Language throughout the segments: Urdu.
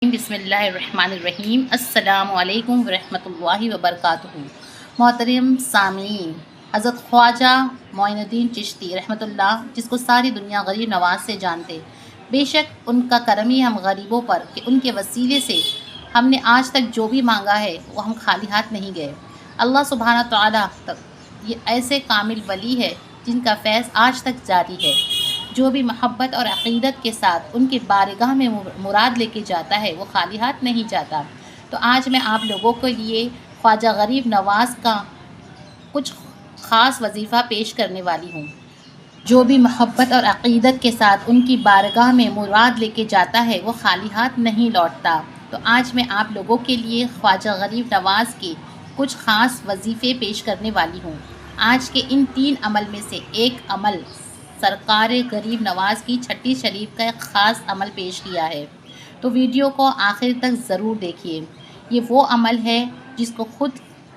الرجیم بسم اللہ الرحمن الرحیم السلام علیکم ورحمۃ اللہ وبرکاتہ۔ محترم سامعین، حضرت خواجہ معین الدین چشتی رحمۃ اللہ، جس کو ساری دنیا غریب نواز سے جانتے، بے شک ان کا کرم ہی ہم غریبوں پر کہ ان کے وسیلے سے ہم نے آج تک جو بھی مانگا ہے وہ ہم خالی ہاتھ نہیں گئے۔ اللہ سبحانہ تعالیٰ یہ ایسے کامل ولی ہے جن کا فیض آج تک جاری ہے۔ جو بھی محبت اور عقیدت کے ساتھ ان کی بارگاہ میں مراد لے کے جاتا ہے وہ خالی ہاتھ نہیں جاتا۔ تو آج میں آپ لوگوں کے لیے خواجہ غریب نواز کا کچھ خاص وظیفہ پیش کرنے والی ہوں۔ جو بھی محبت اور عقیدت کے ساتھ ان کی بارگاہ میں مراد لے کے جاتا ہے وہ خالی ہاتھ نہیں لوٹتا۔ تو آج میں آپ لوگوں کے لیے خواجہ غریب نواز کے کچھ خاص وظیفے پیش کرنے والی ہوں۔ آج کے ان 3 عمل میں سے ایک عمل سرکار غریب نواز کی چھٹی شریف کا ایک خاص عمل پیش کیا ہے، تو ویڈیو کو آخر تک ضرور دیکھیے۔ یہ وہ عمل ہے جس کو خود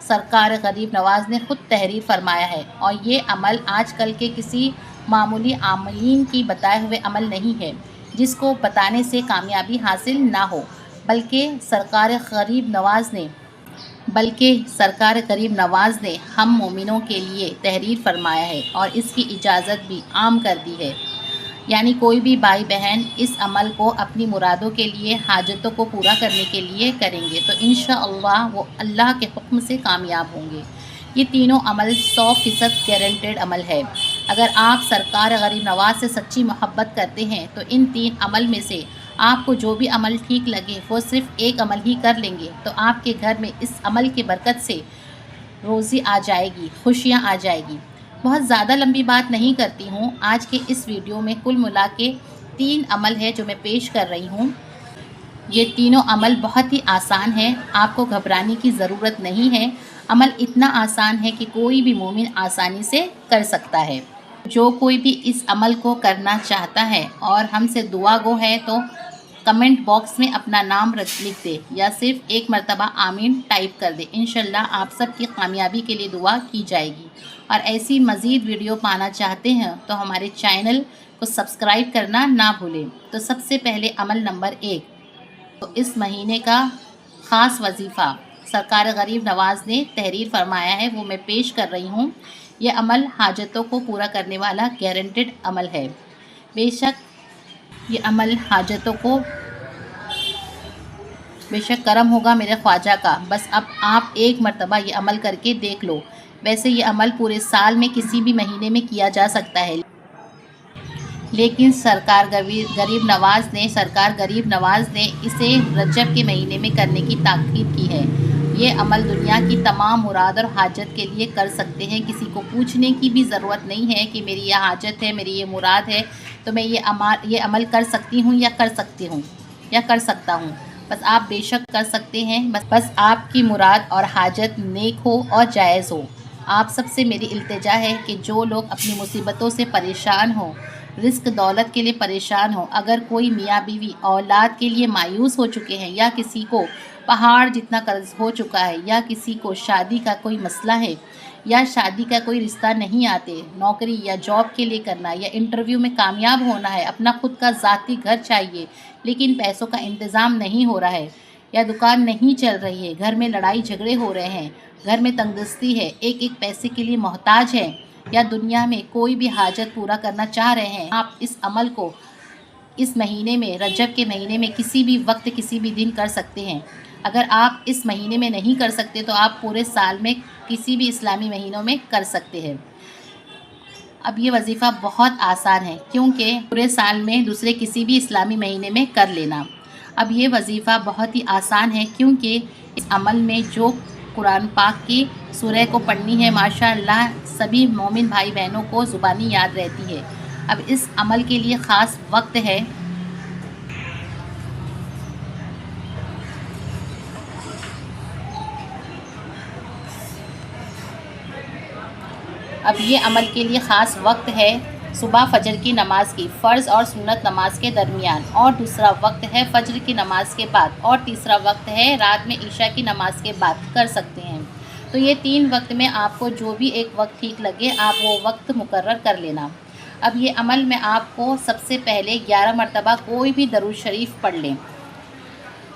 سرکار غریب نواز نے خود تحریر فرمایا ہے، اور یہ عمل آج کل کے کسی معمولی عاملین کی بتائے ہوئے عمل نہیں ہے جس کو بتانے سے کامیابی حاصل نہ ہو، بلکہ سرکار غریب نواز نے ہم مومنوں کے لیے تحریر فرمایا ہے اور اس کی اجازت بھی عام کر دی ہے۔ یعنی کوئی بھی بھائی بہن اس عمل کو اپنی مرادوں کے لیے، حاجتوں کو پورا کرنے کے لیے کریں گے تو انشاءاللہ وہ اللہ کے حکم سے کامیاب ہوں گے۔ یہ تینوں عمل 100% گارنٹیڈ عمل ہے۔ اگر آپ سرکار غریب نواز سے سچی محبت کرتے ہیں تو ان 3 عمل میں سے آپ کو جو بھی عمل ٹھیک لگے وہ صرف ایک عمل ہی کر لیں گے تو آپ کے گھر میں اس عمل کی برکت سے روزی آ جائے گی، خوشیاں آ جائے گی۔ بہت زیادہ لمبی بات نہیں کرتی ہوں، آج کے اس ویڈیو میں کل ملا کے 3 عمل ہے جو میں پیش کر رہی ہوں۔ یہ تینوں عمل بہت ہی آسان ہے، آپ کو گھبرانے کی ضرورت نہیں ہے۔ عمل اتنا آسان ہے کہ کوئی بھی مومن آسانی سے کر سکتا ہے۔ جو کوئی بھی اس عمل کو کرنا چاہتا ہے اور ہم سے دعا گو ہے تو کمنٹ باکس میں اپنا نام لکھ دے یا صرف ایک مرتبہ آمین ٹائپ کر دے۔ انشاءاللہ آپ سب کی کامیابی کے لیے دعا کی جائے گی۔ اور ایسی مزید ویڈیو پانا چاہتے ہیں تو ہمارے چینل کو سبسکرائب کرنا نہ بھولیں۔ تو سب سے پہلے عمل نمبر 1، تو اس مہینے کا خاص وظیفہ سرکار غریب نواز نے تحریر فرمایا ہے وہ میں پیش کر رہی ہوں۔ یہ عمل حاجتوں کو پورا کرنے والا گارنٹیڈ عمل ہے۔ بے شک کرم ہوگا میرے خواجہ کا، بس اب آپ ایک مرتبہ یہ عمل کر کے دیکھ لو۔ ویسے یہ عمل پورے سال میں کسی بھی مہینے میں کیا جا سکتا ہے، لیکن سرکار غریب نواز نے اسے رجب کے مہینے میں کرنے کی تاکید کی ہے۔ یہ عمل دنیا کی تمام مراد اور حاجت کے لیے کر سکتے ہیں، کسی کو پوچھنے کی بھی ضرورت نہیں ہے کہ میری یہ حاجت ہے، میری یہ مراد ہے تو میں یہ عمل کر سکتی ہوں یا کر سکتا ہوں۔ بس آپ بے شک کر سکتے ہیں، بس آپ کی مراد اور حاجت نیک ہو اور جائز ہو۔ آپ سب سے میری التجا ہے کہ جو لوگ اپنی مصیبتوں سے پریشان ہوں، رزق دولت کے لیے پریشان ہوں، اگر کوئی میاں بیوی اولاد کے لیے مایوس ہو چکے ہیں، یا کسی کو پہاڑ جتنا قرض ہو چکا ہے، یا کسی کو شادی کا کوئی مسئلہ ہے، یا شادی کا کوئی رشتہ نہیں آتے، نوکری یا جاب کے لیے کرنا، یا انٹرویو میں کامیاب ہونا ہے، اپنا خود کا ذاتی گھر چاہیے لیکن پیسوں کا انتظام نہیں ہو رہا ہے، یا دکان نہیں چل رہی ہے، گھر میں لڑائی جھگڑے ہو رہے ہیں، گھر میں تنگدستی ہے، ایک پیسے کے لیے محتاج ہے، یا دنیا میں کوئی بھی حاجت پورا کرنا چاہ رہے ہیں، آپ اس عمل کو اس مہینے میں، رجب کے مہینے میں کسی بھی وقت کسی بھی دن کر سکتے ہیں۔ اگر آپ اس مہینے میں نہیں کر سکتے تو آپ پورے سال میں کسی بھی اسلامی مہینوں میں کر سکتے ہیں۔ اب یہ وظیفہ بہت آسان ہے کیونکہ پورے سال میں دوسرے کسی بھی اسلامی مہینے میں کر لینا۔ اب یہ وظیفہ بہت ہی آسان ہے کیونکہ اس عمل میں جو قرآن پاک کی سورہ کو پڑھنی ہے ماشاءاللہ سبھی مومن بھائی بہنوں کو زبانی یاد رہتی ہے۔ اب اس عمل کے لیے خاص وقت ہے۔ صبح فجر کی نماز کی فرض اور سنت نماز کے درمیان، اور دوسرا وقت ہے فجر کی نماز کے بعد، اور تیسرا وقت ہے رات میں عشاء کی نماز کے بعد کر سکتے ہیں۔ تو یہ 3 وقت میں آپ کو جو بھی ایک وقت ٹھیک لگے آپ وہ وقت مقرر کر لینا۔ اب یہ عمل میں آپ کو سب سے پہلے 11 مرتبہ کوئی بھی درود شریف پڑھ لیں،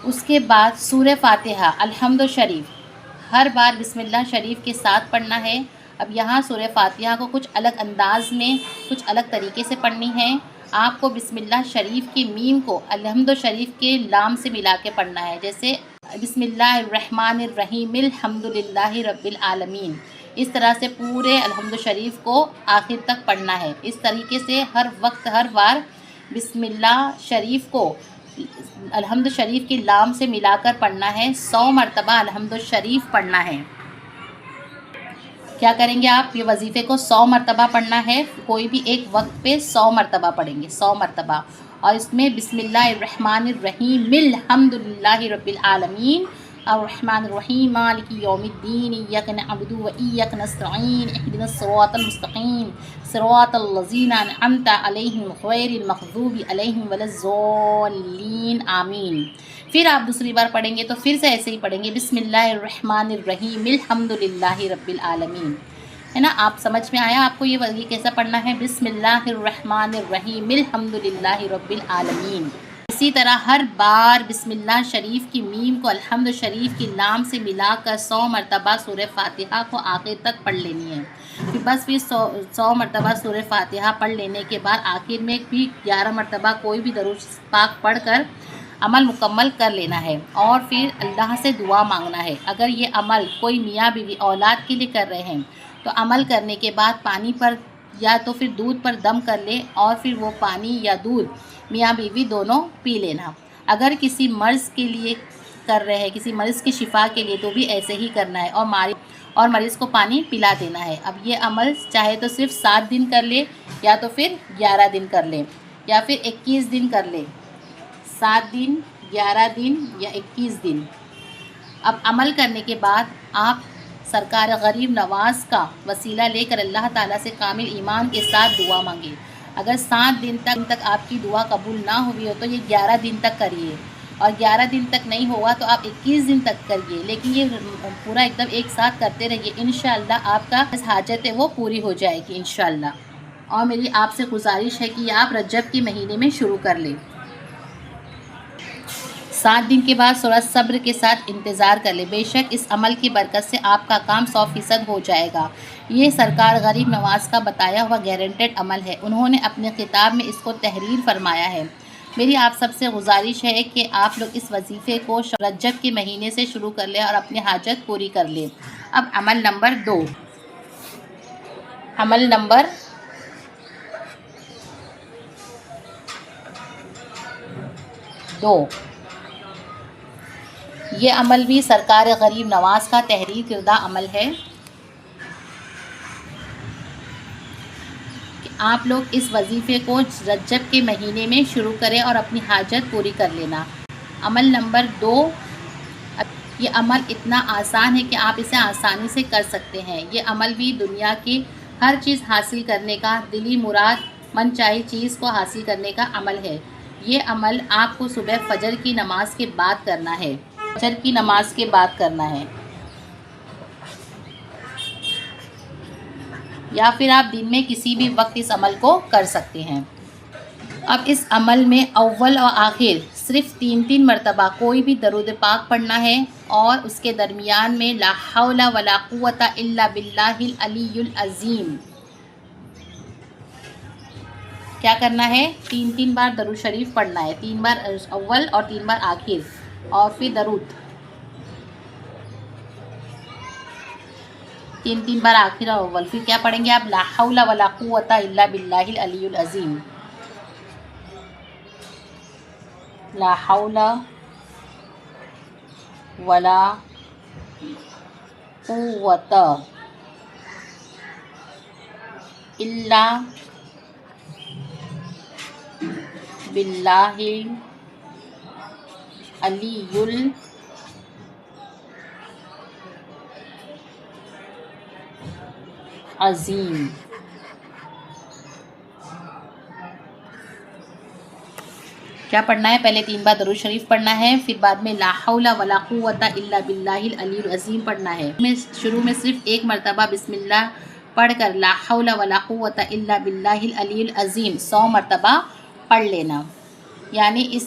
اس کے بعد سورہ فاتحہ الحمد شریف ہر بار بسم اللہ شریف کے ساتھ پڑھنا ہے۔ اب یہاں سورہ فاتحہ کو کچھ الگ انداز میں کچھ الگ طریقے سے پڑھنی ہے۔ آپ کو بسم اللہ شریف کی میم کو الحمد شریف کے لام سے ملا کے پڑھنا ہے، جیسے بسم اللہ الرحمن الرحیم الحمد للہ رب العالمین، اس طرح سے پورے الحمد شریف کو آخر تک پڑھنا ہے۔ اس طریقے سے ہر وقت ہر بار بسم اللہ شریف کو الحمد شریف کی لام سے ملا کر پڑھنا ہے۔ 100 مرتبہ الحمد شریف پڑھنا ہے۔ کیا کریں گے آپ؟ یہ وظیفے کو 100 مرتبہ پڑھنا ہے، کوئی بھی ایک وقت پہ 100 مرتبہ پڑھیں گے، 100 مرتبہ، اور اس میں بسم اللہ الرحمن الرحیم الحمد للہ رب العالمین الرحمن الرحیم مالک یوم الدین ایاک نعبد و ایاک نستعین اہدنا الصراط المستقیم صراط الذین انعمت علیہم غیر المغضوب علیہم ولا الضالین آمین۔ پھر آپ دوسری بار پڑھیں گے تو پھر سے ایسے ہی پڑھیں گے، بسم اللہ الرحمن الرحیم الحمد للہ رب العالمین، ہے نا؟ آپ سمجھ میں آیا آپ کو یہ کیسا پڑھنا ہے؟ بسم اللہ الرحمن الرحیم الحمد للہ رب العالمین۔ اسی طرح ہر بار بسم اللہ شریف کی میم کو الحمد شریف کی لام سے ملا کر 100 مرتبہ سورہ فاتحہ کو آخر تک پڑھ لینی ہے۔ پھر 100 مرتبہ سورہ فاتحہ پڑھ لینے کے بعد آخر میں بھی 11 مرتبہ کوئی بھی درود پاک پڑھ کر عمل مکمل کر لینا ہے، اور پھر اللہ سے دعا مانگنا ہے۔ اگر یہ عمل کوئی میاں بیوی اولاد کے لیے کر رہے ہیں تو عمل کرنے کے بعد پانی پر یا تو پھر دودھ پر دم کر لے، اور پھر وہ پانی یا دودھ میاں بیوی دونوں پی لینا۔ اگر کسی مرض کے لیے کر رہے ہیں، کسی مرض کی شفا کے لیے، تو بھی ایسے ہی کرنا ہے، اور مریض کو پانی پلا دینا ہے۔ اب یہ عمل چاہے تو صرف 7 دن کر لے، یا تو پھر 11 دن کر لے، یا پھر 21 دن کر لے، 7 دن، 11 دن یا 21 دن۔ اب عمل کرنے کے بعد آپ سرکار غریب نواز کا وسیلہ لے کر اللہ تعالیٰ سے کامل ایمان کے ساتھ دعا مانگے۔ اگر 7 دن تک آپ کی دعا قبول نہ ہوئی ہو تو یہ 11 دن تک کریے، اور 11 دن تک نہیں ہوا تو آپ 21 دن تک کریے، لیکن یہ پورا ایک دم ایک ساتھ کرتے رہیے، انشاءاللہ آپ کا حاجت ہے وہ پوری ہو جائے گی انشاءاللہ۔ اور میری آپ سے گزارش ہے کہ آپ رجب کے مہینے میں شروع کر لیں۔ 7 دن کے بعد تھوڑا صبر کے ساتھ انتظار کر لے، بے شک اس عمل کی برکت سے آپ کا کام 100% ہو جائے گا۔ یہ سرکار غریب نواز کا بتایا ہوا گارنٹیڈ عمل ہے، انہوں نے اپنے خطاب میں اس کو تحریر فرمایا ہے۔ میری آپ سب سے گزارش ہے کہ آپ لوگ اس وظیفے کو رجب کے مہینے سے شروع کر لیں اور اپنی حاجت پوری کر لیں۔ اب عمل نمبر 2، عمل نمبر 2، یہ عمل بھی سرکار غریب نواز کا تحریر کردہ عمل ہے کہ آپ لوگ اس وظیفے کو رجب کے مہینے میں شروع کریں اور اپنی حاجت پوری کر لینا۔ عمل نمبر 2، یہ عمل اتنا آسان ہے کہ آپ اسے آسانی سے کر سکتے ہیں۔ یہ عمل بھی دنیا کی ہر چیز حاصل کرنے کا، دلی مراد من چاہی چیز کو حاصل کرنے کا عمل ہے۔ یہ عمل آپ کو صبح فجر کی نماز کے بعد کرنا ہے، فجر کی نماز کے بعد کرنا ہے، یا پھر آپ دن میں کسی بھی وقت اس عمل کو کر سکتے ہیں۔ اب اس عمل میں اول اور آخر صرف 3 مرتبہ کوئی بھی درود پاک پڑھنا ہے، اور اس کے درمیان میں لا حول ولا قوت الا باللہ العلی العظیم کیا کرنا ہے؟ 3 بار درود شریف پڑھنا ہے، 3 بار اول اور 3 بار آخر، اور پھر درود 3 بار آخر اور اول۔ پھر کیا پڑھیں گے آپ؟ لا حول ولا قوت الا باللہ العلی العظیم، لا حول ولا قوت الا باللہ العلی العظیم۔ کیا پڑھنا ہے؟ پہلے 3 بار درود شریف پڑھنا ہے، پھر بعد میں لا حول ولا قوت الا باللہ العلی العظیم پڑھنا ہے۔ شروع میں صرف 1 مرتبہ بسم اللہ پڑھ کر لا حول ولا قوت الا باللہ العلی العظیم 100 مرتبہ پڑھ لینا، یعنی اس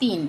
3,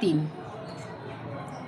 3,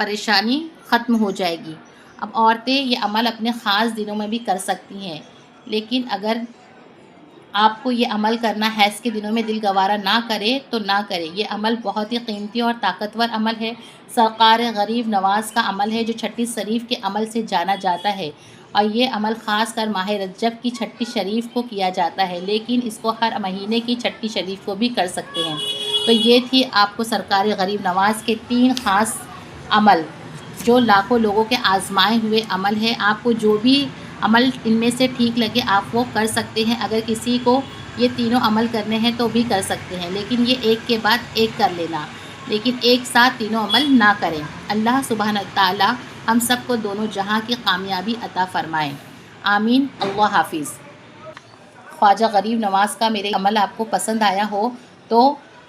پریشانی ختم ہو جائے گی۔ اب عورتیں یہ عمل اپنے خاص دنوں میں بھی کر سکتی ہیں، لیکن اگر آپ کو یہ عمل کرنا حیض کے دنوں میں دل گوارا نہ کرے تو نہ کرے۔ یہ عمل بہت ہی قیمتی اور طاقتور عمل ہے۔ سرکار غریب نواز کا عمل ہے جو چھٹی شریف کے عمل سے جانا جاتا ہے، اور یہ عمل خاص کر ماہ رجب کی چھٹی شریف کو کیا جاتا ہے، لیکن اس کو ہر مہینے کی چھٹی شریف کو بھی کر سکتے ہیں۔ تو یہ تھی آپ کو سرکار غریب نواز کے 3 خاص عمل جو لاکھوں لوگوں کے آزمائے ہوئے عمل ہے۔ آپ کو جو بھی عمل ان میں سے ٹھیک لگے آپ وہ کر سکتے ہیں۔ اگر کسی کو یہ تینوں عمل کرنے ہیں تو بھی کر سکتے ہیں، لیکن یہ ایک کے بعد ایک کر لینا، لیکن ایک ساتھ تینوں عمل نہ کریں۔ اللہ سبحانہ تعالیٰ ہم سب کو دونوں جہاں کی کامیابی عطا فرمائے، آمین۔ اللہ حافظ۔ خواجہ غریب نواز کا میرے عمل آپ کو پسند آیا ہو تو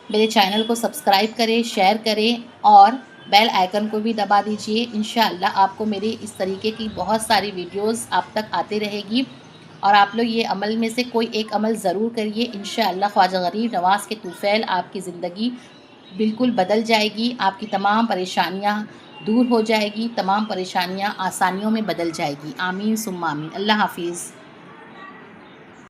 میرے چینل کو سبسکرائب کریں، شیئر کریں اور بیل آئیکن کو بھی دبا دیجئے۔ انشاءاللہ آپ کو میری اس طریقے کی بہت ساری ویڈیوز آپ تک آتے رہے گی، اور آپ لوگ یہ عمل میں سے کوئی ایک عمل ضرور کریے۔ انشاءاللہ خواجہ غریب نواز کے طفیل آپ کی زندگی بالکل بدل جائے گی، آپ کی تمام پریشانیاں دور ہو جائے گی، تمام پریشانیاں آسانیوں میں بدل جائے گی، آمین ثم آمین۔ اللہ حافظ۔